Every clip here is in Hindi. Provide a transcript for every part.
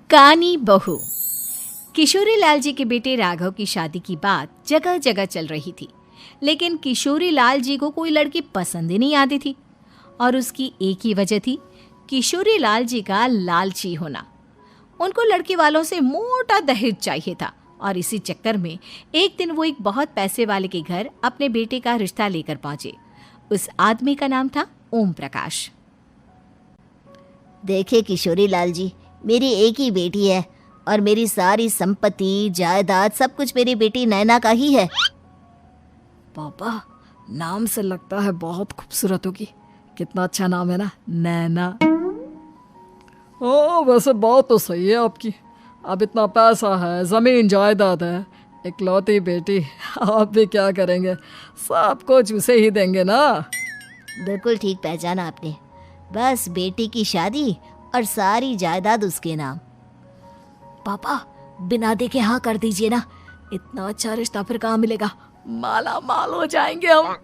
कानी बहू। किशोरी लाल जी के बेटे राघव की शादी की बात जगह जगह चल रही थी, लेकिन किशोरी लाल जी को कोई लड़की पसंद ही नहीं आती थी। और उसकी एक ही वजह थी, किशोरी लाल जी का लालची होना। उनको लड़की वालों से मोटा दहेज चाहिए था और इसी चक्कर में एक दिन वो एक बहुत पैसे वाले के घर अपने बेटे का रिश्ता लेकर पहुंचे। उस आदमी का नाम था ओम प्रकाश। देखे किशोरी लाल जी, मेरी एक ही बेटी है और मेरी सारी संपत्ति जायदाद सब कुछ मेरी बेटी नैना का ही है। पापा, नाम से लगता है बहुत खूबसूरत होगी। कितना अच्छा नाम है ना, नैना। ओ, वैसे बात तो सही है आपकी। अब इतना पैसा है, जमीन जायदाद है, इकलौती बेटी, आप भी क्या करेंगे? सब कुछ उसे ही देंगे ना। बिल्कुल ठीक पहचाना आपने। बस बेटी की शादी और सारी जायदाद उसके नाम। पापा, बिना देखे हाँ कर दीजिए ना। इतना अच्छा रिश्ता फिर कहाँ मिलेगा? माला माल हो जाएंगे हम।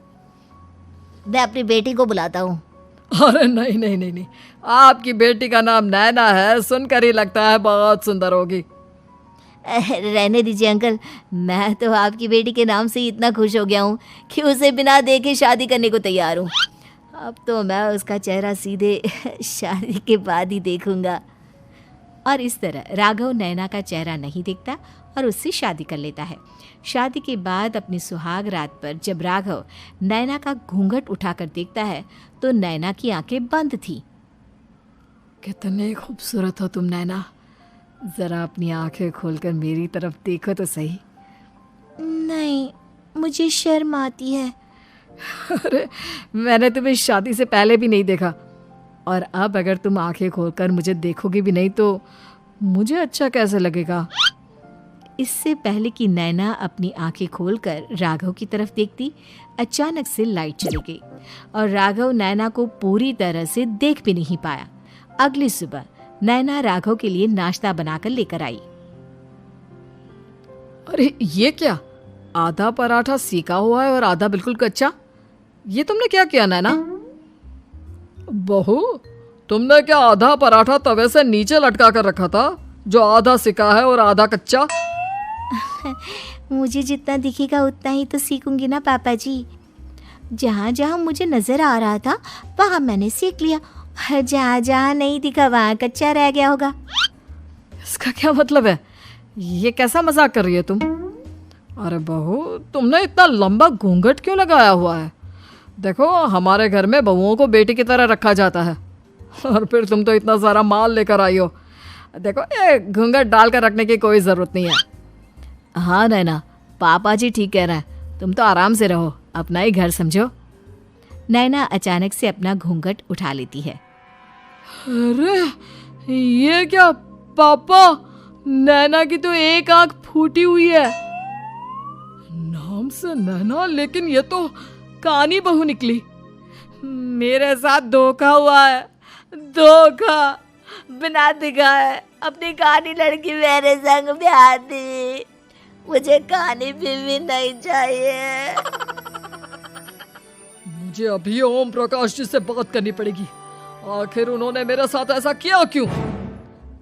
मैं अपनी बेटी को बुलाता हूँ। अरे नहीं नहीं नहीं नहीं, आपकी बेटी का नाम नैना है, सुनकर ही लगता है बहुत सुंदर होगी। रहने दीजिए अंकल, मैं तो आपकी बेटी के नाम से ही इतना खुश हो गया हूँ कि उसे बिना देखे शादी करने को तैयार हूँ। अब तो मैं उसका चेहरा सीधे शादी के बाद ही देखूंगा। और इस तरह राघव नैना का चेहरा नहीं देखता और उससे शादी कर लेता है। शादी के बाद अपनी सुहाग रात पर जब राघव नैना का घूंघट उठाकर देखता है तो नैना की आंखें बंद थी। कितनी खूबसूरत हो तुम नैना, जरा अपनी आंखें खोलकर मेरी तरफ देखो तो सही। नहीं, मुझे शर्म आती है। अरे, मैंने तुम्हें शादी से पहले भी नहीं देखा, और अब अगर तुम आंखें खोलकर मुझे देखोगी भी नहीं तो मुझे अच्छा कैसे लगेगा? इससे पहले कि नैना अपनी आंखें खोलकर राघव की तरफ देखती, अचानक से लाइट चली गई और राघव नैना को पूरी तरह से देख भी नहीं पाया। अगली सुबह नैना राघव के लिए नाश्ता बनाकर लेकर आई। अरे ये क्या, आधा पराठा सेका हुआ है और आधा बिल्कुल कच्चा। ये तुमने क्या किया नैना? बहू, तुमने क्या आधा पराठा तवे से नीचे लटका कर रखा था, जो आधा सेका है और आधा कच्चा? मुझे जितना दिखेगा उतना ही तो सीखूंगी ना पापा जी। जहाँ जहाँ मुझे नजर आ रहा था वहाँ मैंने सीख लिया, और जहाँ जहाँ नहीं दिखा वहाँ कच्चा रह गया होगा। इसका क्या मतलब है? ये कैसा मजाक कर रही है तुम? अरे बहू, तुमने इतना लंबा घूंघट क्यों लगाया हुआ है? देखो, हमारे घर में बहुओं को बेटी की तरह रखा जाता है, और फिर तुम तो इतना सारा माल लेकर आई हो। देखो, ये घूंघट डालकर रखने की कोई ज़रूरत नहीं है। हाँ नैना, पापा जी ठीक कह रहे हैं, तुम तो आराम से रहो, अपना ही घर समझो। नैना अचानक से अपना घूंघट उठा लेती है। अरे ये क्या पापा, नैना की तो एक आंख फूटी हुई है। नाम से नैना, लेकिन ये तो कानी बहू निकली। मेरे साथ धोखा हुआ है, धोखा। बिना दिखाए अपनी कानी लड़की मेरे संग ब्याह दी। मुझे कानी बीवी नहीं चाहिए। मुझे अभी ओम प्रकाश जी से बात करनी पड़ेगी। आखिर उन्होंने मेरे साथ ऐसा किया क्यों?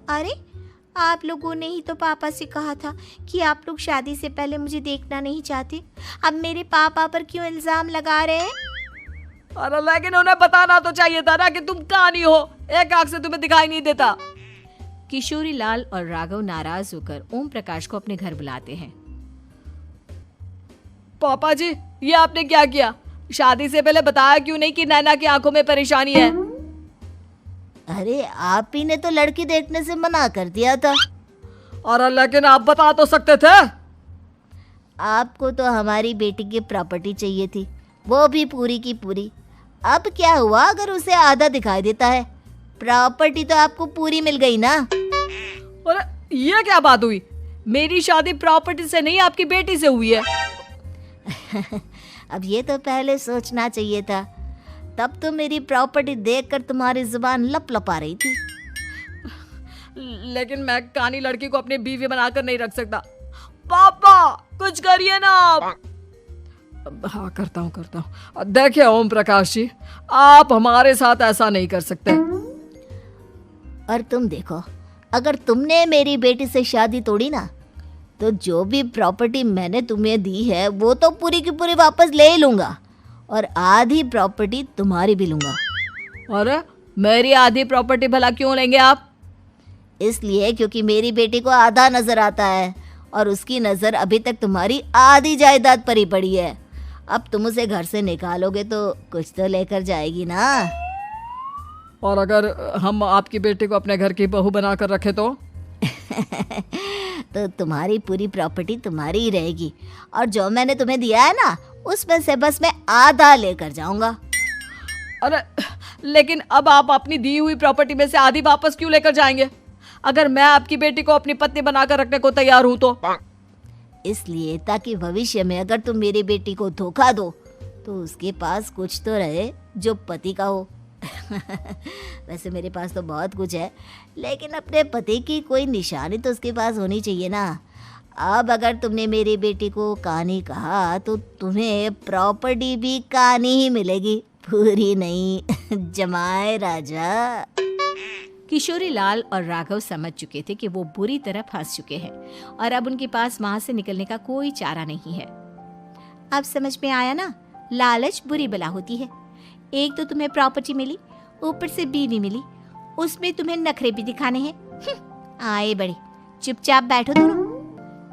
अरे, आप लोगों ने ही तो पापा से कहा था कि आप लोग शादी से पहले मुझे देखना नहीं चाहते। अब मेरे पापा पर क्यों इल्जाम लगा रहे हैं? अरे लेकिन उन्हें बताना तो चाहिए था ना कि तुम कानी हो, एक आंख से तुम्हें दिखाई नहीं देता। किशोरी लाल और राघव नाराज होकर ओम प्रकाश को अपने घर बुलाते हैं। पापा जी, ये आपने क्या किया? शादी से पहले बताया क्यों नहीं कि नैना की आंखों में परेशानी है? अरे, आप ही ने तो लड़की देखने से मना कर दिया था। अरे लेकिन आप बता तो सकते थे। आपको तो हमारी बेटी की प्रॉपर्टी चाहिए थी, वो भी पूरी की पूरी। अब क्या हुआ अगर उसे आधा दिखाई देता है? प्रॉपर्टी तो आपको पूरी मिल गई ना। अरे ये क्या बात हुई? मेरी शादी प्रॉपर्टी से नहीं, आपकी बेटी से हुई है। अब ये तो पहले सोचना चाहिए था, तब तो मेरी प्रॉपर्टी देखकर तुम्हारी जुबान लप लप आ रही थी। लेकिन मैं कानी लड़की को अपनी बीवी बनाकर नहीं रख सकता। पापा, कुछ करिए ना आप। हाँ, करता हूँ। देखिए ओम प्रकाश जी, आप हमारे साथ ऐसा नहीं कर सकते। और तुम देखो, अगर तुमने मेरी बेटी से शादी तोड़ी ना, तो जो भी प्रॉपर्टी मैंने तुम्हें दी है वो तो पूरी की पूरी वापस ले ही लूँगा, और आधी प्रॉपर्टी तुम्हारी भी लूँगा। अरे मेरी आधी प्रॉपर्टी भला क्यों लेंगे आप? इसलिए क्योंकि मेरी बेटी को आधा नज़र आता है और उसकी नज़र अभी तक तुम्हारी आधी जायदाद पर ही पड़ी है। अब तुम उसे घर से निकालोगे तो कुछ तो लेकर जाएगी ना। और अगर हम आपकी बेटी को अपने घर की बहू बना कर रखे तो? तो तुम्हारी पूरी प्रॉपर्टी तुम्हारी ही रहेगी, और जो मैंने तुम्हें दिया है ना, उसमें से बस मैं आधा लेकर जाऊंगा। अरे लेकिन अब आप अपनी दी हुई प्रॉपर्टी में से आधी वापस क्यों लेकर जाएंगे? अगर मैं आपकी बेटी को अपनी पत्नी बनाकर रखने को तैयार हूं तो? इसलिए ताकि भविष्य में अगर तुम मेरी बेटी को धोखा दो तो उसके पास कुछ तो रहे जो पति का हो। वैसे मेरे पास तो बहुत कुछ है, लेकिन अपने पति की कोई निशानी तो उसके पास होनी चाहिए ना। अब अगर तुमने मेरी बेटी को कानी कहा तो तुम्हें प्रॉपर्टी भी कानी ही मिलेगी, पूरी नहीं। जमाए राजा। किशोरी लाल और राघव समझ चुके थे कि वो बुरी तरह फंस चुके हैं और अब उनके पास वहां से निकलने का कोई चारा नहीं है। अब समझ में आया ना, लालच बुरी बला होती है। एक तो तुम्हें प्रॉपर्टी मिली, ऊपर से बीवी मिली, उसमें तुम्हें नखरे भी दिखाने हैं। आए बड़े, चुपचाप बैठो दोनों।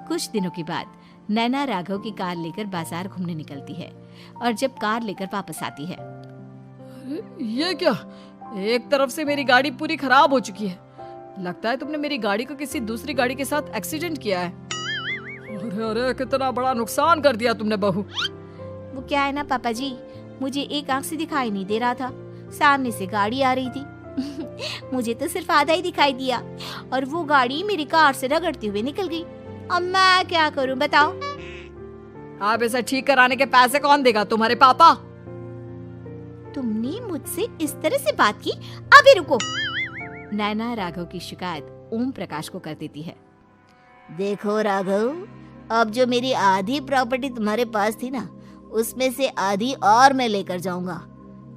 कुछ दिनों के बाद नैना राघव की कार लेकर बाजार घूमने निकलती है और जब कार लेकर वापस आती है, ये क्या? एक तरफ से मेरी गाड़ी पूरी खराब हो चुकी है। लगता है तुमने मेरी गाड़ी को किसी दूसरी गाड़ी के साथ एक्सीडेंट किया है। अरे अरे कितना बड़ा नुकसान कर दिया तुमने बहू। वो क्या है ना पापा जी, मुझे एक आंख से दिखाई नहीं दे रहा था, सामने से गाड़ी आ रही थी। मुझे तो सिर्फ आधा ही दिखाई दिया और वो गाड़ी मेरी कार से रगड़ते हुए निकल गई। अब मैं क्या करूं बताओ? आप इसे ठीक कराने के पैसे कौन देगा? तुम्हारे पापा। तुमने मुझसे इस तरह से बात की? अभी रुको। नैना राघव की शिकायत ओम प्रकाश को कर देती है। देखो राघव, अब जो मेरी आधी प्रॉपर्टी तुम्हारे पास थी ना, उसमें से आधी और मैं लेकर जाऊंगा,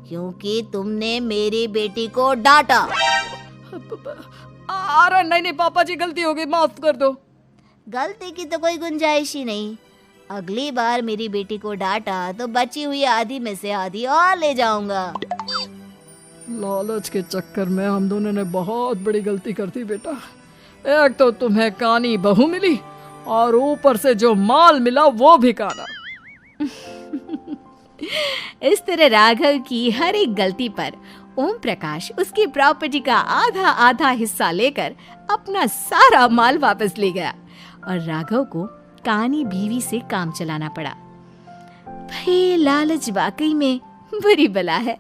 क्योंकि तुमने मेरी बेटी को डांटा। अरे नहीं नहीं पापा जी, गलती हो गई, माफ कर दो। गलती की तो कोई गुंजाइश ही नहीं। अगली बार मेरी बेटी को डांटा तो बची हुई आधी में से आधी और ले जाऊंगा। लालच के चक्कर में हम दोनों ने बहुत बड़ी गलती कर दी बेटा। एक तो तुम्हें कानी बहू मिली और ऊपर से जो माल मिला वो भी काना। इस तरह राघव की हर एक गलती पर ओम प्रकाश उसकी प्रॉपर्टी का आधा आधा हिस्सा लेकर अपना सारा माल वापस ले गया और राघव को कानी बीवी से काम चलाना पड़ा। भाई लालच वाकई में बुरी बला है।